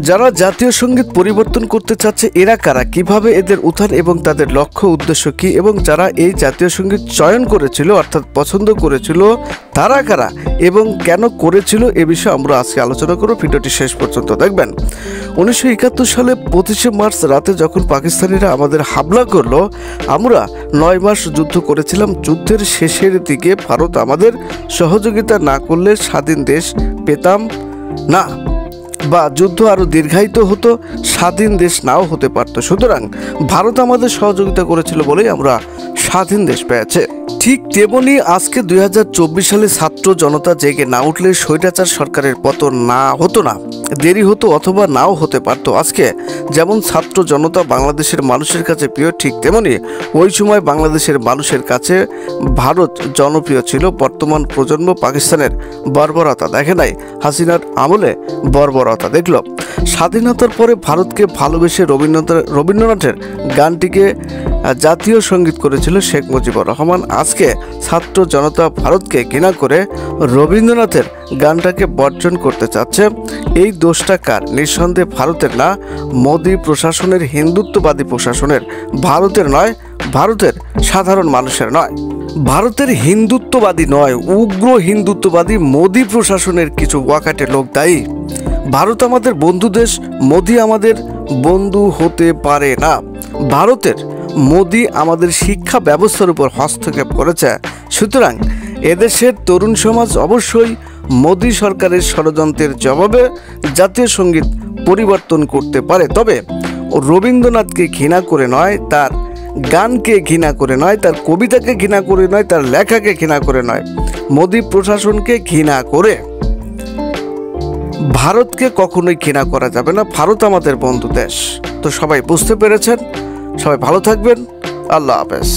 যারা জাতীয় সঙ্গীত পরিবর্তন করতে চাচ্ছে এরা কারা, কিভাবে এদের উত্থান এবং তাদের লক্ষ্য উদ্দেশ্য কি, এবং যারা এই জাতীয় সঙ্গীত চয়ন করেছিল অর্থাৎ পছন্দ করেছিল তারা কারা এবং কেন করেছিল এ বিষয়ে আমরা আজকে আলোচনা করব। ভিডিওটি শেষ পর্যন্ত দেখবেন। 1971 সালে 25শে মার্চ রাতে যখন পাকিস্তানিরা আমাদের হামলা করলো, আমরা 9 মাস যুদ্ধ করেছিলাম। যুদ্ধের শেষের দিকে ভারত আমাদের সহযোগিতা না করলে স্বাধীন দেশ পেতাম না, বা যুদ্ধ আরও দীর্ঘায়িত হতো, স্বাধীন দেশ নাও হতে পারত। সুতরাং ভারত আমাদের সহযোগিতা করেছিল বলেই আমরা স্বাধীন দেশ পেয়েছে। ঠিক তেমনি আজকে 2024 সালে ছাত্র জনতা জেগে না উঠলে স্বৈরাচার সরকারের পতন না হতো না, দেরি হতো অথবা নাও হতে পারত। আজকে যেমন ছাত্র জনতা বাংলাদেশের মানুষের কাছে প্রিয়, ঠিক তেমনি ওই সময় বাংলাদেশের মানুষের কাছে ভারত জনপ্রিয় ছিল। বর্তমান প্রজন্ম পাকিস্তানের বর্বরতা দেখে নাই, হাসিনার আমলে বর্বরতা দেখল। স্বাধীনতার পরে ভারতকে ভালোবেসে রবীন্দ্রনাথের গানটিকে জাতীয় সঙ্গীত করেছিল শেখ মুজিবুর রহমান। আজকে ছাত্র জনতা ভারতকে ঘৃণা করে রবীন্দ্রনাথের গানটাকে বর্জন করতে চাচ্ছে। এই দোষটা কার? নিঃসন্দেহে ভারতের না, মোদী প্রশাসনের, হিন্দুত্ববাদী প্রশাসনের। ভারতের নয়, ভারতের সাধারণ মানুষের নয়। ভারতের হিন্দুত্ববাদী নয়, উগ্র হিন্দুত্ববাদী মোদী প্রশাসনের কিছু ওয়াকাটে লোক দায়ী। ভারত আমাদের বন্ধু দেশ, মোদী আমাদের বন্ধু হতে পারে না। ভারতের মোদী আমাদের শিক্ষা ব্যবস্থার উপর হস্তক্ষেপ করেছে। সুতরাং এদেশের তরুণ সমাজ অবশ্যই মোদী সরকারের ষড়যন্ত্রের জবাবে জাতীয় সঙ্গীত পরিবর্তন করতে পারে। তবে রবীন্দ্রনাথকে ঘৃণা করে নয়, তার গানকে ঘৃণা করে নয়, তার কবিতাকে ঘৃণা করে নয়, তার লেখাকে ঘৃণা করে নয়, মোদী প্রশাসনকে ঘৃণা করে ভারতকে কখনোই ঘৃণা করা যাবে না। ভারত আমাদের বন্ধু দেশ। তো সবাই বুঝতে পেরেছেন। সবাই ভালো থাকবেন। আল্লাহ হাফেজ।